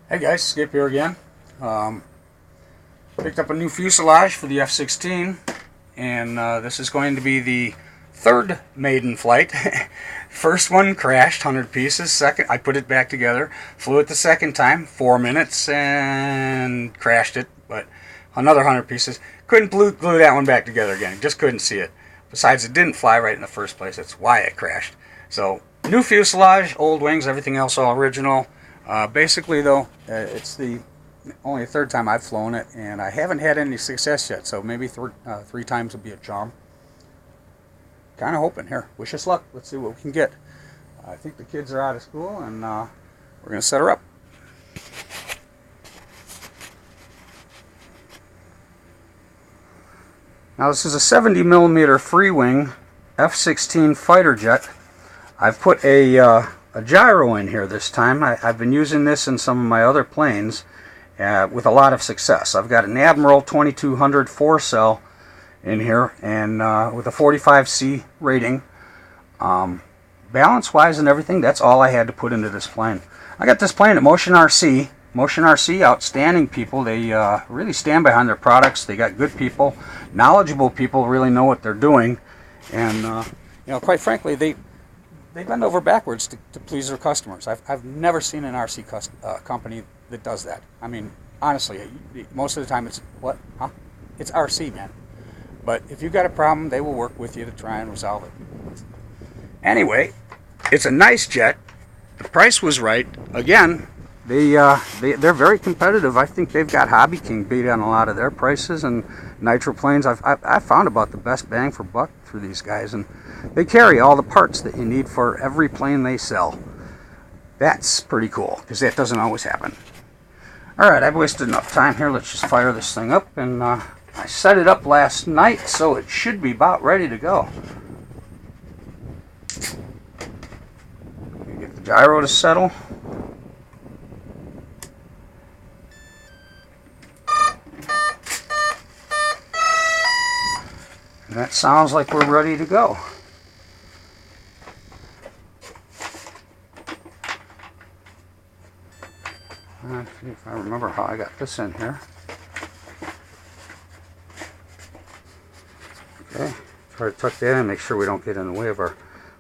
Hey guys, Skip here again. Picked up a new fuselage for the F-16, and this is going to be the third maiden flight. First one crashed, 100 pieces. Second, I put it back together, flew it the second time, 4 minutes, and crashed it, but another 100 pieces. Couldn't glue that one back together again, just couldn't see it. Besides, it didn't fly right in the first place, that's why it crashed. So, new fuselage, old wings, everything else all original. Basically though, it's the only third time I've flown it, and I haven't had any success yet, so maybe three times will be a charm. Kind of hoping. Here, wish us luck. Let's see what we can get. I think the kids are out of school, and we're going to set her up. Now this is a 70mm Freewing F-16 fighter jet. I've put a gyro in here this time. I've been using this in some of my other planes with a lot of success. I've got an Admiral 2200 4-cell in here, and with a 45C rating. Balance wise and everything, that's all I had to put into this plane. I got this plane at Motion RC. Motion RC, outstanding people. They really stand behind their products. They got good people, knowledgeable people, really know what they're doing, and you know, quite frankly, they bend over backwards to please their customers. I've never seen an RC company that does that. I mean, honestly, most of the time it's, what? Huh? It's RC, man. But if you've got a problem, they will work with you to try and resolve it. Anyway, it's a nice jet. The price was right. Again, they're very competitive. I think they've got Hobby King beat on a lot of their prices, and Nitro planes. I've found about the best bang for buck for these guys, and they carry all the parts that you need for every plane they sell. That's pretty cool, because that doesn't always happen. Alright, I've wasted enough time here. Let's just fire this thing up, and I set it up last night, so it should be about ready to go. Get the gyro to settle. And that sounds like we're ready to go. Let's see if I remember how I got this in here. Okay, try to tuck that in, make sure we don't get in the way of our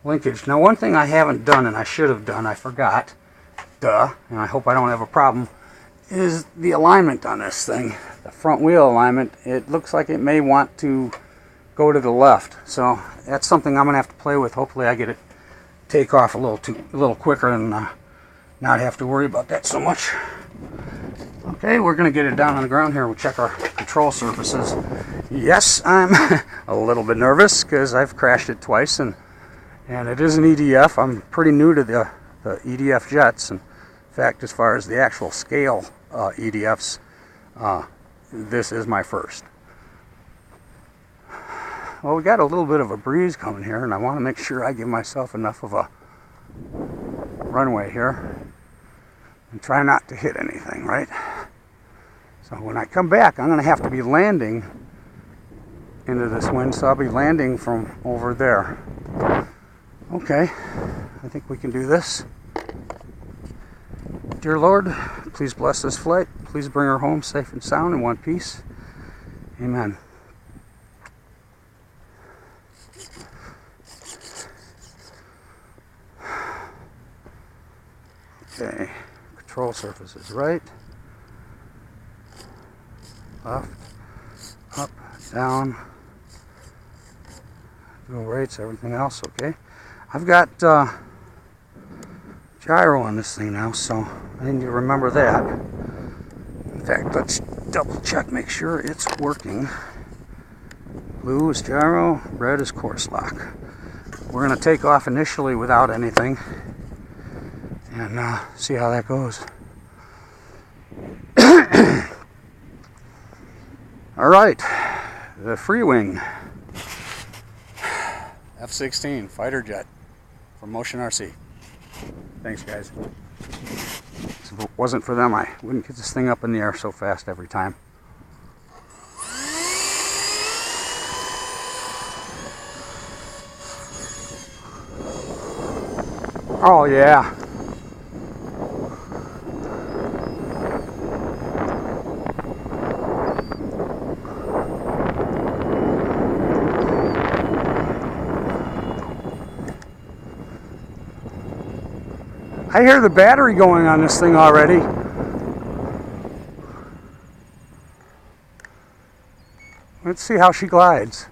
linkage. Now, one thing I haven't done, and I should have done, I forgot, and I hope I don't have a problem, is the alignment on this thing. The front wheel alignment, it looks like it may want to go to the left, so that's something I'm gonna have to play with. Hopefully I get it take off a little quicker and not have to worry about that so much. Okay, we're gonna get it down on the ground here. We'll check our control surfaces. Yes, I'm a little bit nervous because I've crashed it twice, and it is an EDF. I'm pretty new to the EDF jets, and in fact, as far as the actual scale EDFs, this is my first. Well, we got a little bit of a breeze coming here, and I want to make sure I give myself enough of a runway here and try not to hit anything, right? So when I come back, I'm going to have to be landing into this wind, so I'll be landing from over there. Okay, I think we can do this. Dear Lord, please bless this flight. Please bring her home safe and sound in one piece. Amen. Okay, control surface is right, left, up, down, no rates, everything else okay. I've got gyro on this thing now, so I need to remember that. In fact, let's double check, make sure it's working. Blue is gyro, red is course lock. We're going to take off initially without anything, and see how that goes. Alright, the Freewing F-16 fighter jet from Motion RC. Thanks, guys. If it wasn't for them, I wouldn't get this thing up in the air so fast every time. Oh yeah. I hear the battery going on this thing already. Let's see how she glides.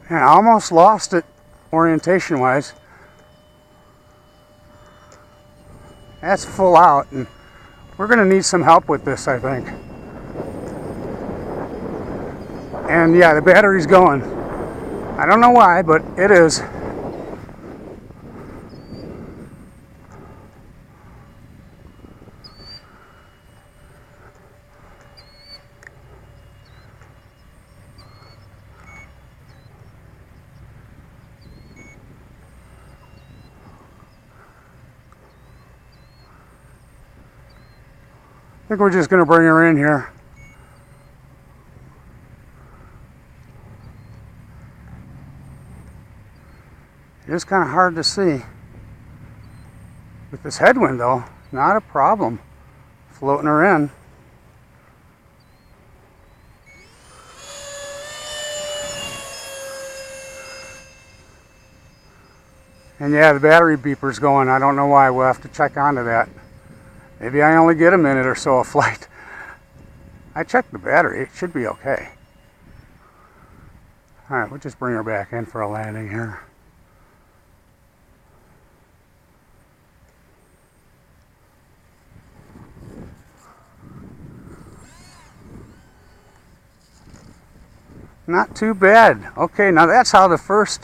And I almost lost it orientation wise. That's full out, and we're going to need some help with this, I think. And yeah, the battery's going. I don't know why, but it is. I think we're just going to bring her in here. It's kind of hard to see. With this headwind though, not a problem floating her in. And yeah, the battery beeper's going. I don't know why. We'll have to check onto that. Maybe I only get a minute or so of flight. I checked the battery. It should be okay. Alright, we'll just bring her back in for a landing here. Not too bad. Okay, now that's how the first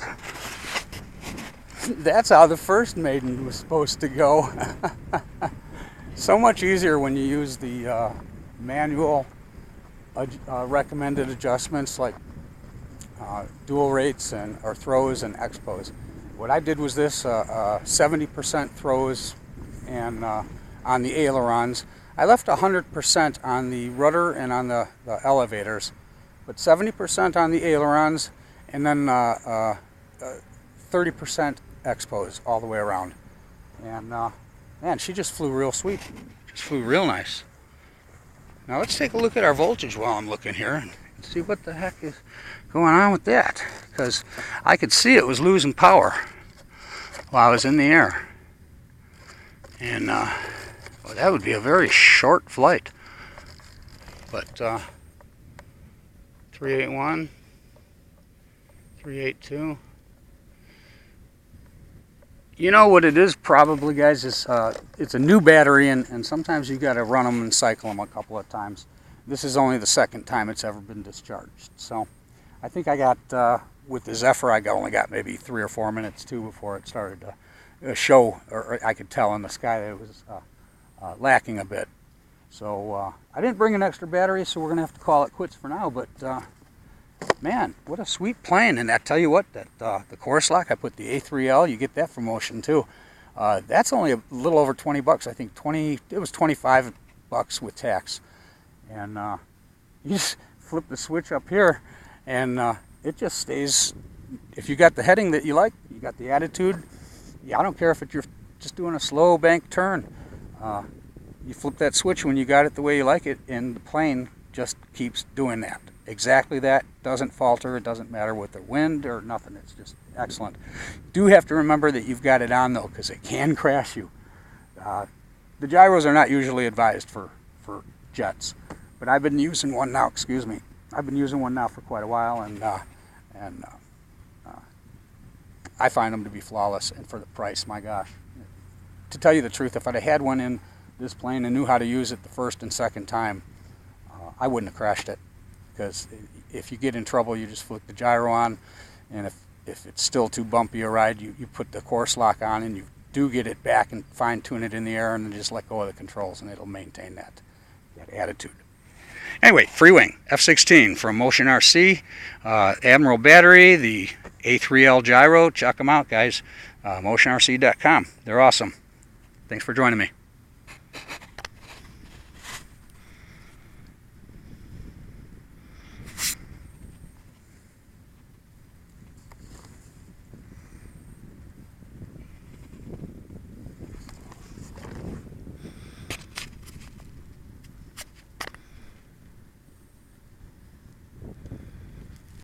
Maiden was supposed to go. So much easier when you use the manual recommended adjustments like dual rates or throws and expos. What I did was this 70% throws and on the ailerons. I left 100% on the rudder and on the elevators, but 70% on the ailerons and then 30% expos all the way around. And man, she just flew real sweet. Just flew real nice. Now let's take a look at our voltage while I'm looking here and see what the heck is going on with that. Because I could see it was losing power while I was in the air. And well, that would be a very short flight. But 381, 382. You know what it is probably, guys, is it's a new battery, and sometimes you got to run them and cycle them a couple of times. This is only the second time it's ever been discharged. So I think I got, with the Zephyr, I only got maybe 3 or 4 minutes too before it started to show, or I could tell in the sky that it was lacking a bit. So I didn't bring an extra battery, so we're going to have to call it quits for now, but man, what a sweet plane. And I tell you what, that the course lock, I put the A3-L, you get that for motion too. That's only a little over 20 bucks. I think it was 25 bucks with tax. And you just flip the switch up here and it just stays. If you got the heading that you like, you got the attitude, yeah, I don't care if you're just doing a slow bank turn. You flip that switch when you got it the way you like it, and the plane just keeps doing that. Exactly that. Doesn't falter. It doesn't matter with the wind or nothing. It's just excellent. Do have to remember that you've got it on though, because it can crash you. The gyros are not usually advised for jets, but I've been using one now. Excuse me. I've been using one now for quite a while, and I find them to be flawless. And for the price, my gosh. To tell you the truth, if I'd have had one in this plane and knew how to use it the first and second time, I wouldn't have crashed it. Because if you get in trouble, you just flick the gyro on, and if it's still too bumpy a ride, you put the course lock on, and you do get it back and fine-tune it in the air, and then just let go of the controls, and it'll maintain that attitude. Anyway, Freewing F-16 from Motion RC, Admiral battery, the A3-L Gyro. Check them out, guys. MotionRC.com. They're awesome. Thanks for joining me.